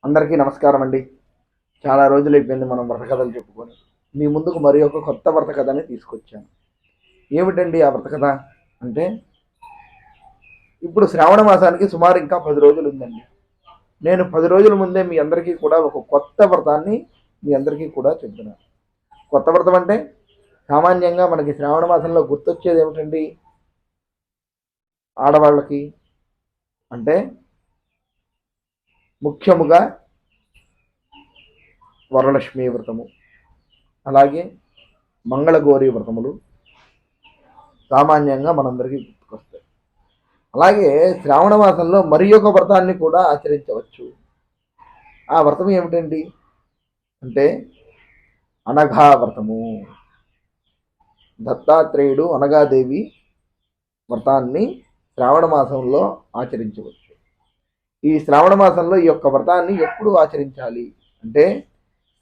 అందరికీ నమస్కారం అండి. చాలా రోజులు అయిపోయింది మనం వ్రత కథలు చెప్పుకొని. మీ ముందుకు మరి ఒక కొత్త వ్రత కథని తీసుకొచ్చాను. ఏమిటండి ఆ వ్రత కథ అంటే, ఇప్పుడు శ్రావణ మాసానికి సుమారు ఇంకా 10 రోజులు ఉందండి. నేను 10 రోజుల ముందే మీ అందరికీ కూడా ఒక కొత్త వ్రతాన్ని మీ అందరికీ కూడా చెప్తున్నాను. కొత్త వ్రతం అంటే సామాన్యంగా మనకి శ్రావణ మాసంలో గుర్తొచ్చేది ఏమిటండి ఆడవాళ్ళకి అంటే, ముఖ్యముగా వరలక్ష్మీ వ్రతము, అలాగే మంగళగౌరి వ్రతములు సామాన్యంగా మనందరికీ గుర్తుకొస్తాయి. అలాగే శ్రావణ మాసంలో మరి ఒక వ్రతాన్ని కూడా ఆచరించవచ్చు. ఆ వ్రతం ఏమిటండి అంటే అనఘా వ్రతము. దత్తాత్రేయుడు అనగాదేవి వ్రతాన్ని శ్రావణ మాసంలో ఆచరించవచ్చు. ఈ శ్రావణ మాసంలో ఈ యొక్క వ్రతాన్ని ఎప్పుడు ఆచరించాలి అంటే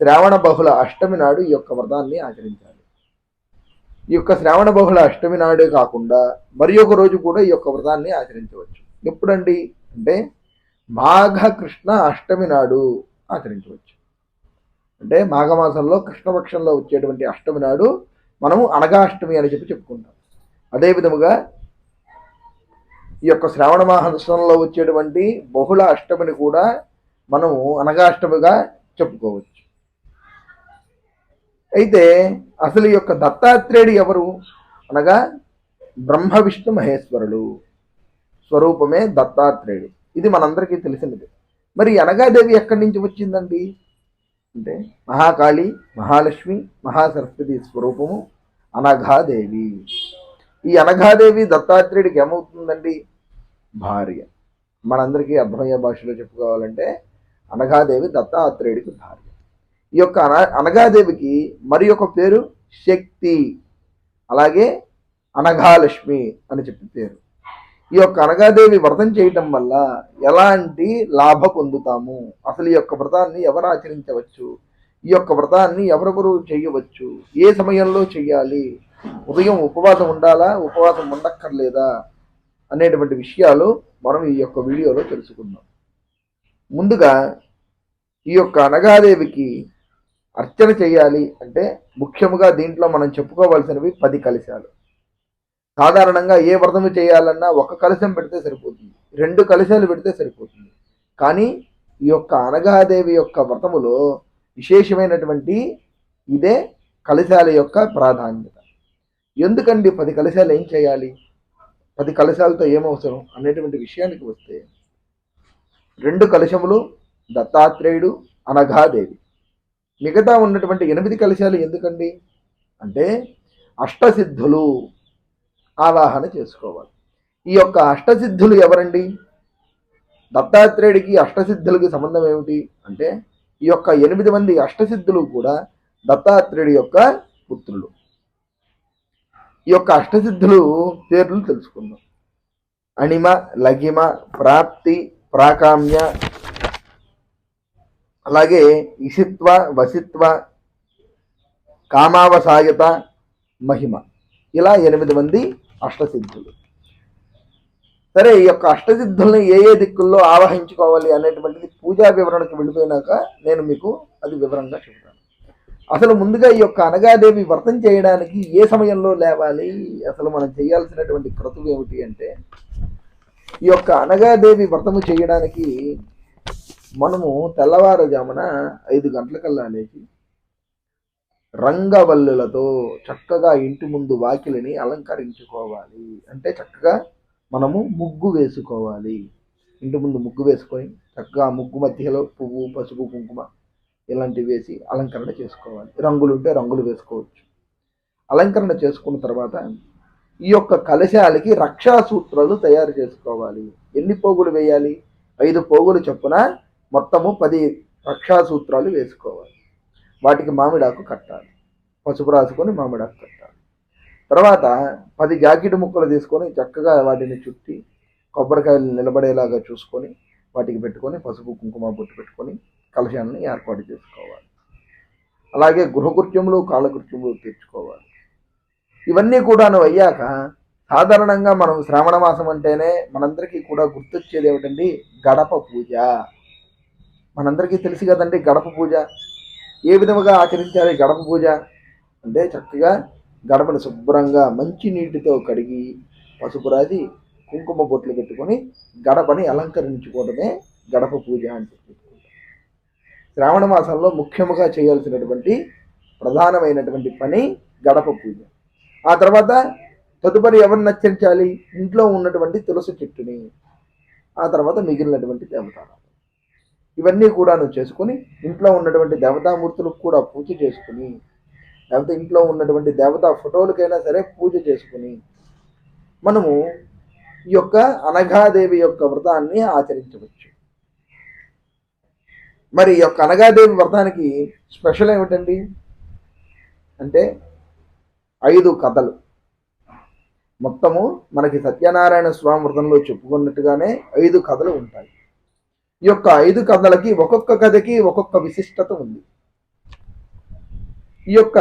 శ్రావణ బహుళ అష్టమి నాడు ఈ యొక్క వ్రతాన్ని ఆచరించాలి. ఈ యొక్క శ్రావణ బహుళ అష్టమి నాడే కాకుండా మరి ఒక రోజు కూడా ఈ యొక్క వ్రతాన్ని ఆచరించవచ్చు. ఎప్పుడండి అంటే మాఘ కృష్ణ అష్టమి నాడు ఆచరించవచ్చు. అంటే మాఘమాసంలో కృష్ణపక్షంలో వచ్చేటువంటి అష్టమి నాడు మనము అనగాష్టమి అని చెప్పుకుంటాం. అదే విధముగా ఈ యొక్క శ్రావణ మాసంలో వచ్చేటువంటి బహుళ అష్టమిని కూడా మనము అనగాష్టమిగా చెప్పుకోవచ్చు. అయితే అసలు ఈ యొక్క దత్తాత్రేయుడు ఎవరు అనగా బ్రహ్మ విష్ణు మహేశ్వరుడు స్వరూపమే దత్తాత్రేయుడు. ఇది మనందరికీ తెలిసినది. మరి అనగాదేవి ఎక్కడి నుంచి వచ్చిందండి అంటే మహాకాళి, మహాలక్ష్మి, మహాసరస్వతి స్వరూపము అనఘాదేవి. ఈ అనఘాదేవి దత్తాత్రేయుడికి ఏమవుతుందండి? భార్య. మనందరికీ అర్థమయ్యే భాషలో చెప్పుకోవాలంటే అనఘాదేవి దత్తాత్రేయుడికి భార్య. ఈ యొక్క అనఘాదేవికి మరి ఒక పేరు శక్తి, అలాగే అనఘాలక్ష్మి అని చెప్పి పేరు. ఈ యొక్క అనఘాదేవి వ్రతం చేయటం వల్ల ఎలాంటి లాభ పొందుతాము, అసలు ఈ యొక్క వ్రతాన్ని ఎవరు ఆచరించవచ్చు, ఈ యొక్క వ్రతాన్ని ఎవరెవరు చేయవచ్చు, ఏ సమయంలో చెయ్యాలి, ఉదయం ఉపవాసం ఉండాలా, ఉపవాసం ఉండక్కర్లేదా అనేటువంటి విషయాలు మనం ఈ యొక్క వీడియోలో తెలుసుకుందాం. ముందుగా ఈ యొక్క అనఘాదేవికి అర్చన చేయాలి అంటే ముఖ్యముగా దీంట్లో మనం చెప్పుకోవాల్సినవి 10 కలశాలు. సాధారణంగా ఏ వ్రతము చేయాలన్నా ఒక కలశం పెడితే సరిపోతుంది, 2 కలశాలు పెడితే సరిపోతుంది. కానీ ఈ యొక్క అనఘాదేవి యొక్క వ్రతములో విశేషమైనటువంటి ఇదే కలశాల యొక్క ప్రాధాన్యత. ఎందుకండి 10 కలశాలు ఏం చేయాలి, 10 కలశాలతో ఏమవసరం అనేటువంటి విషయానికి వస్తే 2 కలశములు దత్తాత్రేయుడు, అనఘాదేవి. మిగతా ఉన్నటువంటి 8 కలశాలు ఎందుకండి అంటే అష్టసిద్ధులు ఆవాహన చేసుకోవాలి. ఈ యొక్క అష్టసిద్ధులు ఎవరండి? దత్తాత్రేయుడికి అష్టసిద్ధులకి సంబంధం ఏమిటి అంటే ఈ యొక్క 8 మంది అష్టసిద్ధులు కూడా దత్తాత్రేయుడి యొక్క పుత్రులు. ఈ యొక్క అష్టసిద్ధులు పేర్లు తెలుసుకుందాం. అణిమ, లగిమ, ప్రాప్తి, ప్రాకామ్య, అలాగే ఇషిత్వ, వసిత్వ, కామావసాయత, మహిమ. ఇలా 8 మంది అష్టసిద్ధులు. సరే, ఈ యొక్క అష్టసిద్ధుల్ని ఏ ఏ దిక్కుల్లో ఆవహించుకోవాలి అనేటువంటిది పూజా వివరణకు వెళ్ళిపోయినాక నేను మీకు అది వివరంగా చెబుతాను. అసలు ముందుగా ఈ యొక్క అనఘాదేవి వ్రతం చేయడానికి ఏ సమయంలో లేవాలి, అసలు మనం చేయాల్సినటువంటి క్రతువు ఏమిటి అంటే ఈ యొక్క అనఘాదేవి వ్రతము చేయడానికి మనము తెల్లవారుజామున 5 గంటలకల్లా లేచి రంగవల్లులతో చక్కగా ఇంటి ముందు వాకిలిని అలంకరించుకోవాలి. అంటే చక్కగా మనము ముగ్గు వేసుకోవాలి. ఇంటి ముందు ముగ్గు వేసుకొని చక్కగా ముగ్గు మధ్యలో పువ్వు, పసుపు, కుంకుమ ఇలాంటివి వేసి అలంకరణ చేసుకోవాలి. రంగులు ఉంటే రంగులు వేసుకోవచ్చు. అలంకరణ చేసుకున్న తర్వాత ఈ యొక్క కలశాలకి రక్షా సూత్రాలు తయారు చేసుకోవాలి. ఎన్ని పోగులు వేయాలి? 5 పోగులు చొప్పున మొత్తము 10 రక్షా సూత్రాలు వేసుకోవాలి. వాటికి మామిడాకు కట్టాలి, పసుపు రాసుకొని మామిడాకు కట్టాలి. తర్వాత 10 జాకెట్ ముక్కలు తీసుకొని చక్కగా వాటిని చుట్టి కొబ్బరికాయలు నిలబడేలాగా చూసుకొని వాటికి పెట్టుకొని పసుపు కుంకుమ బొట్టు పెట్టుకొని కలశాన్ని ఏర్పాటు చేసుకోవాలి. అలాగే గృహకృత్యములు, కాలకృత్యములు తీర్చుకోవాలి. ఇవన్నీ కూడాను అయ్యాక సాధారణంగా మనం శ్రావణ మాసం అంటేనే మనందరికీ కూడా గుర్తొచ్చేది ఏమిటండి? గడప పూజ. మనందరికీ తెలుసు కదండి గడప పూజ. ఏ విధముగా ఆచరించాలి గడప పూజ అంటే, చక్కగా గడపను శుభ్రంగా మంచి నీటితో కడిగి పసుపు రాసి కుంకుమ బొట్లు పెట్టుకొని గడపని అలంకరించుకోవడమే గడప పూజ అని చెప్పుకుంటాం. శ్రావణ మాసంలో ముఖ్యముగా చేయాల్సినటువంటి ప్రధానమైనటువంటి పని గడప పూజ. ఆ తర్వాత తదుపరి ఎవరిని నచ్చరించాలి? ఇంట్లో ఉన్నటువంటి తులసి చెట్టుని, ఆ తర్వాత మిగిలినటువంటి దేవతారాలు, ఇవన్నీ కూడాను చేసుకుని ఇంట్లో ఉన్నటువంటి దేవతామూర్తులకు కూడా పూజ చేసుకుని, లేకపోతే ఇంట్లో ఉన్నటువంటి దేవతా ఫోటోలకైనా సరే పూజ చేసుకుని మనము ఈ యొక్క అనఘాదేవి యొక్క వ్రతాన్ని ఆచరించవచ్చు. మరి ఈ యొక్క అనఘాదేవి వ్రతానికి స్పెషల్ ఏమిటండి అంటే 5 కథలు. మొత్తము మనకి సత్యనారాయణ స్వామి వ్రతంలో చెప్పుకున్నట్టుగానే 5 కథలు ఉంటాయి. ఈ యొక్క 5 కథలకి ఒక్కొక్క కథకి ఒక్కొక్క విశిష్టత ఉంది. ఈ యొక్క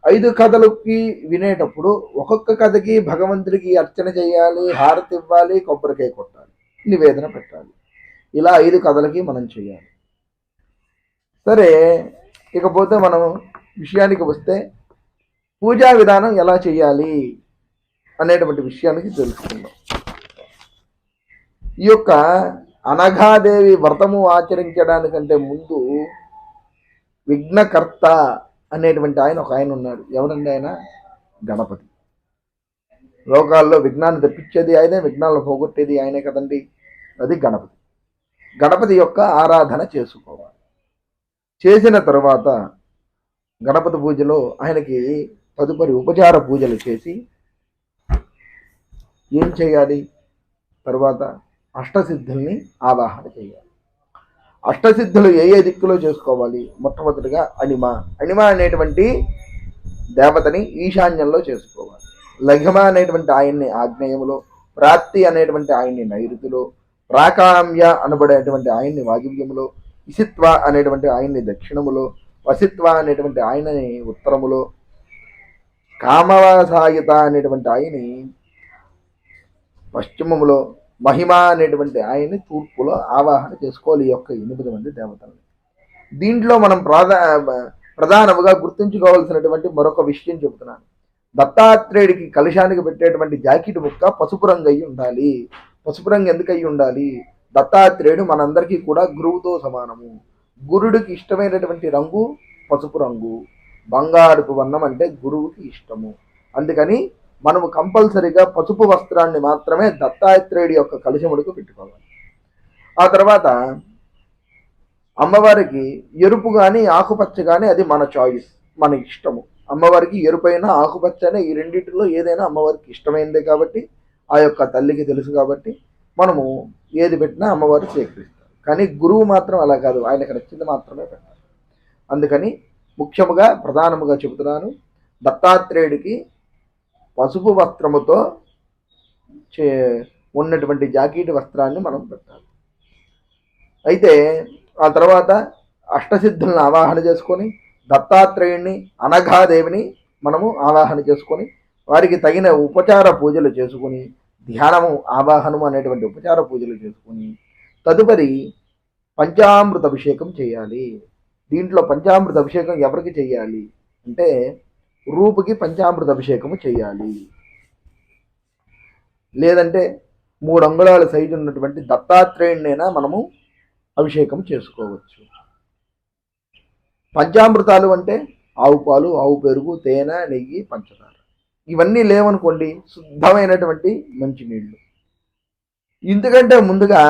5 కథలకి వినేటప్పుడు ఒక్కొక్క కథకి భగవంతుడికి అర్చన చేయాలి, హారతి ఇవ్వాలి, కొబ్బరికాయ కొట్టాలి, నివేదన పెట్టాలి. ఇలా 5 కథలకి మనం చేయాలి. సరే, ఇకపోతే మనం విషయానికి వస్తే పూజా విధానం ఎలా చేయాలి అనేటువంటి విషయానికి తెలుసుకుందాం. ఈ యొక్క అనఘాదేవి వ్రతము ఆచరించడానికంటే ముందు విఘ్నకర్త అనేటువంటి ఒక ఆయన ఉన్నాడు. ఎవరండి ఆయన? గణపతి. లోకాల్లో విఘ్నాన్ని తెప్పించేది ఆయనే, విఘ్నాలను పోగొట్టేది ఆయనే కదండి. అది గణపతి. గణపతి యొక్క ఆరాధన చేసుకోవాలి. చేసిన తర్వాత గణపతి పూజలో ఆయనకి తదుపరి ఉపచార పూజలు చేసి ఏం చేయాలి? తర్వాత అష్టసిద్ధుల్ని ఆవాహన చేయాలి. అష్టసిద్ధులు ఏ దిక్కులో చేసుకోవాలి? మొట్టమొదటిగా అణిమ అనేటువంటి దేవతని ఈశాన్యంలో చేసుకోవాలి. లఘిమ అనేటువంటి ఆయన్ని ఆగ్నేయములో, ప్రాప్తి అనేటువంటి ఆయన్ని నైరుతిలో, ప్రాకామ్య అనబడేటువంటి ఆయన్ని వాగివ్యములో, ఇసిత్వ అనేటువంటి ఆయన్ని దక్షిణములో, వసిత్వ అనేటువంటి ఆయనని ఉత్తరములో, కామవాసాయుత అనేటువంటి ఆయన్ని పశ్చిమములో, మహిమ అనేటువంటి ఆయన్ని తూర్పులో ఆవాహన చేసుకోవాలి. ఈ యొక్క 8 మంది దేవతలు. దీంట్లో మనం ప్రధానముగా గుర్తుంచుకోవాల్సినటువంటి మరొక విషయం చెబుతున్నాను. దత్తాత్రేయుడికి కలశానికి పెట్టేటువంటి జాకెట్ ముక్క పసుపు రంగు అయి ఉండాలి. పసుపు రంగు ఎందుకు అయి ఉండాలి? దత్తాత్రేయుడు మనందరికీ కూడా గురువుతో సమానము. గురుడికి ఇష్టమైనటువంటి రంగు పసుపు రంగు. బంగారుపు వర్ణం అంటే గురువుకి ఇష్టము. అందుకని మనము కంపల్సరిగా పసుపు వస్త్రాన్ని మాత్రమే దత్తాత్రేయుడి యొక్క కలశముడికి పెట్టుకోవాలి. ఆ తర్వాత అమ్మవారికి ఎరుపు కానీ ఆకుపచ్చ కానీ అది మన చాయిస్, మన ఇష్టము. అమ్మవారికి ఎరుపైన ఆకుపచ్చ ఈ రెండింటిలో ఏదైనా అమ్మవారికి ఇష్టమైనదే కాబట్టి, ఆ యొక్క తల్లికి తెలుసు కాబట్టి మనము ఏది పెట్టినా అమ్మవారు స్వీకరిస్తారు. కానీ గురువు మాత్రం అలా కాదు, ఆయనకు నచ్చింది మాత్రమే పెట్టాలి. అందుకని ముఖ్యముగా ప్రధానముగా చెబుతున్నాను, దత్తాత్రేయుడికి పసుపు వస్త్రముతో ఉన్నటువంటి జాకెట్ వస్త్రాన్ని మనం పెట్టాలి. అయితే ఆ తర్వాత అష్టసిద్ధులను ఆవాహన చేసుకొని దత్తాత్రేయుడిని, అనఘాదేవిని మనము ఆవాహన చేసుకొని వారికి తగిన ఉపచార పూజలు చేసుకుని, ధ్యానము, ఆవాహనము అనేటువంటి ఉపచార పూజలు చేసుకుని తదుపరి పంచామృత అభిషేకం చేయాలి. దీంట్లో పంచామృత అభిషేకం ఎవరికి చేయాలి అంటే, రూపుకి పంచామృత అభిషేకము చేయాలి. లేదంటే 3 అంగుళాల సైజు ఉన్నటువంటి దత్తాత్రేయుడినైనా మనము అభిషేకం చేసుకోవచ్చు. పంచామృతాలు అంటే ఆవు పాలు, ఆవు పెరుగు, తేనె, నెయ్యి, పంచదార. ఇవన్నీ లేవనుకోండి, శుద్ధమైనటువంటి మంచి నీళ్లు. ఇందుకంటే ముందుగా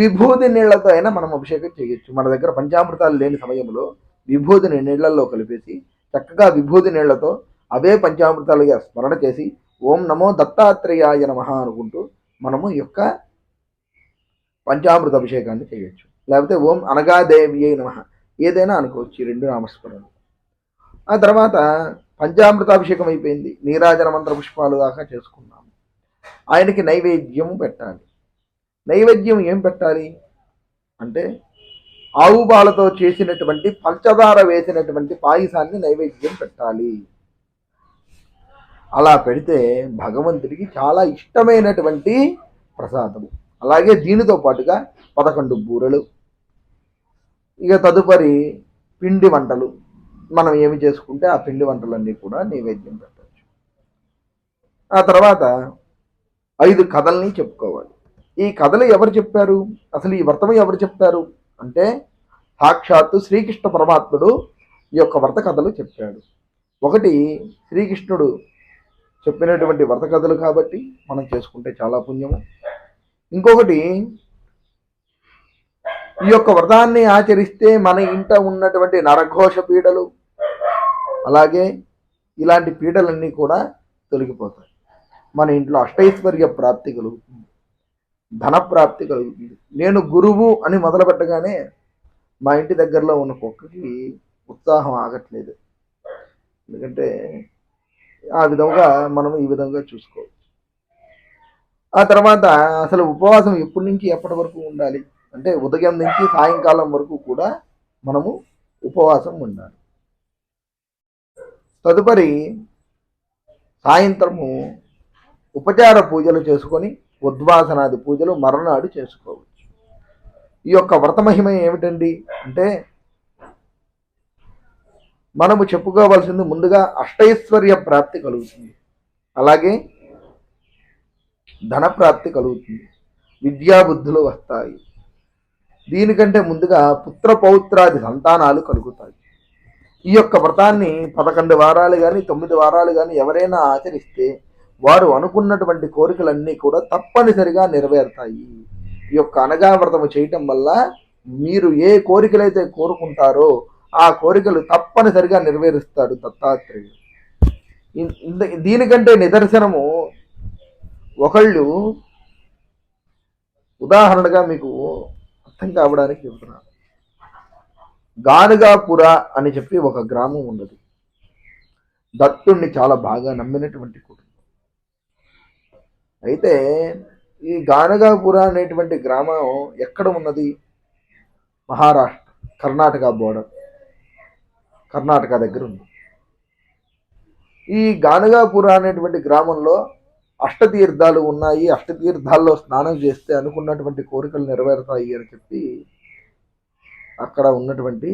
విభూది నీళ్లతో అయినా మనం అభిషేకం చేయొచ్చు. మన దగ్గర పంచామృతాలు లేని సమయంలో విభూదిని నీళ్లలో కలిపేసి చక్కగా విభూది నీళ్లతో అవే పంచామృతాలుగా స్మరణ చేసి ఓం నమో దత్తాత్రేయాయ నమః అనుకుంటూ మనము ఈ యొక్క పంచామృత అభిషేకాన్ని చేయొచ్చు. లేకపోతే ఓం అనఘాదేవి నమః ఏదైనా అనుకోవచ్చు, ఈ 2 నామస్మరణలు. ఆ తర్వాత పంచామృతాభిషేకం అయిపోయింది, నీరాజన మంత్ర పుష్పాలు దాకా చేసుకున్నాము. ఆయనకి నైవేద్యము పెట్టాలి. నైవేద్యం ఏం పెట్టాలి అంటే, ఆవు పాలతో చేసినటువంటి పంచదార వేసినటువంటి పాయసాన్ని నైవేద్యం పెట్టాలి. అలా పెడితే భగవంతుడికి చాలా ఇష్టమైనటువంటి ప్రసాదము. అలాగే దీనితో పాటుగా 11 బూరెలు, ఇక తదుపరి పిండి వంటలు, మనం ఏమి చేసుకుంటే ఆ పిండి వంటలన్నీ కూడా నైవేద్యం పెట్టచ్చు. ఆ తర్వాత 5 కథల్ని చెప్పుకోవాలి. ఈ కథలు ఎవరు చెప్పారు, అసలు ఈ వ్రతం ఎవరు చెప్పారు అంటే సాక్షాత్తు శ్రీకృష్ణ పరమాత్ముడు ఈ యొక్క వ్రత కథలు చెప్పాడు. ఒకటి, శ్రీకృష్ణుడు చెప్పినటువంటి వ్రత కథలు కాబట్టి మనం చేసుకుంటే చాలా పుణ్యము. ఇంకొకటి, ఈ యొక్క వ్రతాన్ని ఆచరిస్తే మన ఇంట ఉన్నటువంటి నరఘోష పీడలు, అలాగే ఇలాంటి పీడలన్నీ కూడా తొలగిపోతాయి. మన ఇంట్లో అష్టైశ్వర్య ప్రాప్తి కలుగుతుంది, ధన ప్రాప్తి కలుగుతుంది. నేను గురువు అని మొదలు పెట్టగానే మా ఇంటి దగ్గరలో ఉన్న కుక్కకి ఉత్సాహం ఆగట్లేదు. ఎందుకంటే ఆ విధంగా మనం ఈ విధంగా చూసుకోవచ్చు. ఆ తర్వాత అసలు ఉపవాసం ఎప్పటి నుంచి ఎప్పటి వరకు ఉండాలి అంటే ఉదయం నుంచి సాయంకాలం వరకు కూడా మనము ఉపవాసం ఉండాలి. తదుపరి సాయంత్రము ఉపచార పూజలు చేసుకొని ఉద్వాసనాది పూజలు మర్నాడు చేసుకోవచ్చు. ఈ యొక్క వ్రత మహిమ ఏమిటండి అంటే మనము చెప్పుకోవాల్సింది ముందుగా అష్టైశ్వర్య ప్రాప్తి కలుగుతుంది, అలాగే ధన ప్రాప్తి కలుగుతుంది, విద్యాబుద్ధులు వస్తాయి. దీనికంటే ముందుగా పుత్ర పౌత్రాది సంతానాలు కలుగుతాయి. ఈ యొక్క వ్రతాన్ని 11 వారాలు కానీ 9 వారాలు కానీ ఎవరైనా ఆచరిస్తే వారు అనుకున్నటువంటి కోరికలన్నీ కూడా తప్పనిసరిగా నెరవేరుతాయి. ఈ యొక్క అనగా వ్రతము చేయటం వల్ల మీరు ఏ కోరికలైతే కోరుకుంటారో ఆ కోరికలు తప్పనిసరిగా నెరవేరుస్తాడు దత్తాత్రేయుడు. దీనికంటే నిదర్శనము ఒకళ్ళు ఉదాహరణగా మీకు అర్థం కావడానికి చెబుతున్నాను. గానుగాపుర అని చెప్పి ఒక గ్రామం ఉన్నది. దత్తుణ్ణి చాలా బాగా నమ్మినటువంటి కుటుంబం. అయితే ఈ గానగాపుర అనేటువంటి గ్రామం ఎక్కడ ఉన్నది? మహారాష్ట్ర, కర్ణాటక బోర్డర్, కర్ణాటక దగ్గర ఉంది. ఈ గానగాపుర అనేటువంటి గ్రామంలో అష్టతీర్థాలు ఉన్నాయి. అష్టతీర్థాల్లో స్నానం చేస్తే అనుకున్నటువంటి కోరికలు నెరవేరుతాయి అని చెప్పి అక్కడ ఉన్నటువంటి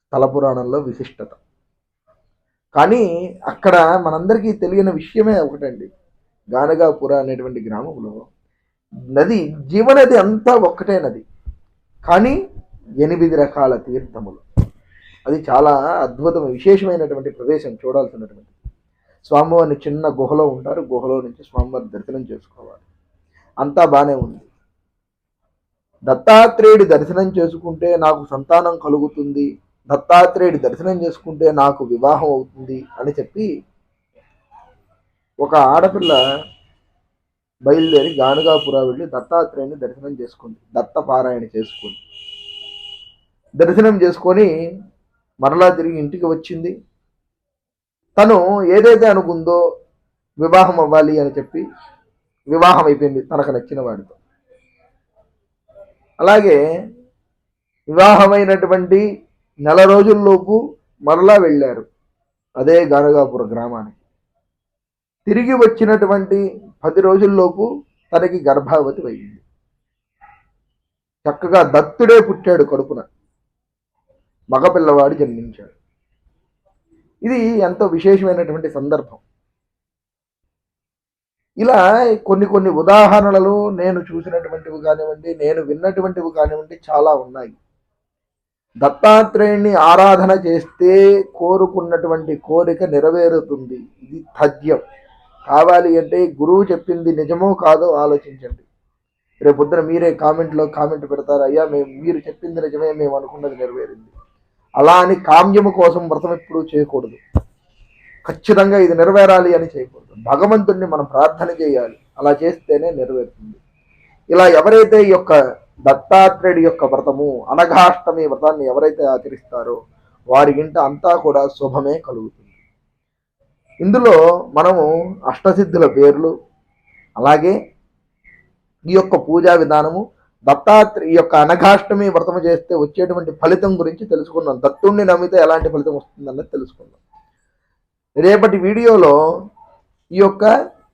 స్థల పురాణంలో విశిష్టత. కానీ అక్కడ మనందరికీ తెలియని విషయమే ఒకటండి. గానగాపుర అనేటువంటి గ్రామంలో నది, జీవనది అంతా ఒక్కటే నది, కానీ 8 రకాల తీర్థములు. అది చాలా అద్భుతం, విశేషమైనటువంటి ప్రదేశం, చూడాల్సినటువంటి. స్వామివారిని చిన్న గుహలో ఉంటారు, గుహలో నుంచి స్వామివారి దర్శనం చేసుకోవాలి. అంతా బాగానే ఉంది. దత్తాత్రేయుడి దర్శనం చేసుకుంటే నాకు సంతానం కలుగుతుంది, దత్తాత్రేయుడి దర్శనం చేసుకుంటే నాకు వివాహం అవుతుంది అని చెప్పి ఒక ఆడపిల్ల బయలుదేరి గానుగాపుర వెళ్ళి దత్తాత్రేయుని దర్శనం చేసుకుంది. దత్తపారాయణ చేసుకుంది. దర్శనం చేసుకొని మరలా తిరిగి ఇంటికి వచ్చింది. తను ఏదైతే అనుకుందో వివాహం అవ్వాలి అని చెప్పి వివాహం అయిపోయింది తనకు నచ్చిన వాడితో. అలాగే వివాహమైనటువంటి 4 రోజుల్లోపు మరలా వెళ్ళారు అదే గానగాపుర గ్రామానికి. తిరిగి వచ్చినటువంటి 10 రోజుల్లోపు తనకి గర్భావతి అయింది. చక్కగా దత్తుడే పుట్టాడు కడుపున, మగపిల్లవాడు జన్మించాడు. ఇది ఎంతో విశేషమైనటువంటి సందర్భం. ఇలా కొన్ని ఉదాహరణలు నేను చూసినటువంటివి కానివ్వండి, నేను విన్నటువంటివి కానివ్వండి, చాలా ఉన్నాయి. దత్తాత్రేయుని ఆరాధన చేస్తే కోరుకున్నటువంటి కోరిక నెరవేరుతుంది. ఇది తథ్యం. కావాలి అంటే గురువు చెప్పింది నిజమో కాదో ఆలోచించండి. రేపొద్దున మీరే కామెంట్ పెడతారు, అయ్యా మీరు చెప్పింది నిజమే, మేము అనుకున్నది నెరవేరింది. అలా అని కామ్యము కోసం వ్రతం ఎప్పుడూ చేయకూడదు. ఖచ్చితంగా ఇది నెరవేరాలి అని చేయకూడదు. భగవంతుడిని మనం ప్రార్థన చేయాలి, అలా చేస్తేనే నెరవేరుతుంది. ఇలా ఎవరైతే ఈ యొక్క దత్తాత్రేయుడి యొక్క వ్రతము, అనఘాష్టమి వ్రతాన్ని ఎవరైతే ఆచరిస్తారో వారి ఇంట అంతా కూడా శుభమే కలుగుతుంది. ఇందులో మనము అష్టసిద్ధుల పేర్లు, అలాగే ఈ యొక్క పూజా విధానము, ఈ యొక్క అనఘాష్టమి వ్రతము చేస్తే వచ్చేటువంటి ఫలితం గురించి తెలుసుకున్నాం. దత్తుణ్ణి నమ్మితే ఎలాంటి ఫలితం వస్తుందన్నది తెలుసుకున్నాం. రేపటి వీడియోలో ఈ యొక్క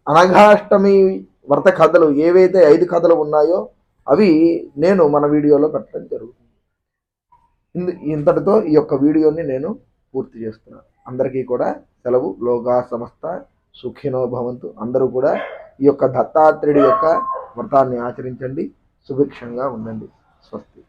అనఘాష్టమి వ్రత కథలు, ఏవైతే 5 కథలు ఉన్నాయో అవి నేను మన వీడియోలో పెట్టడం జరుగుతుంది. ఇంతటితో ఈ యొక్క వీడియోని నేను పూర్తి చేస్తున్నాను. అందరికీ కూడా సెలవు. లోకా సమస్త సుఖినో భవంతు. అందరూ కూడా ఈ యొక్క దత్తాత్రేయుడి యొక్క వ్రతాన్ని ఆచరించండి. సుభిక్షంగా ఉండండి. స్వస్తి.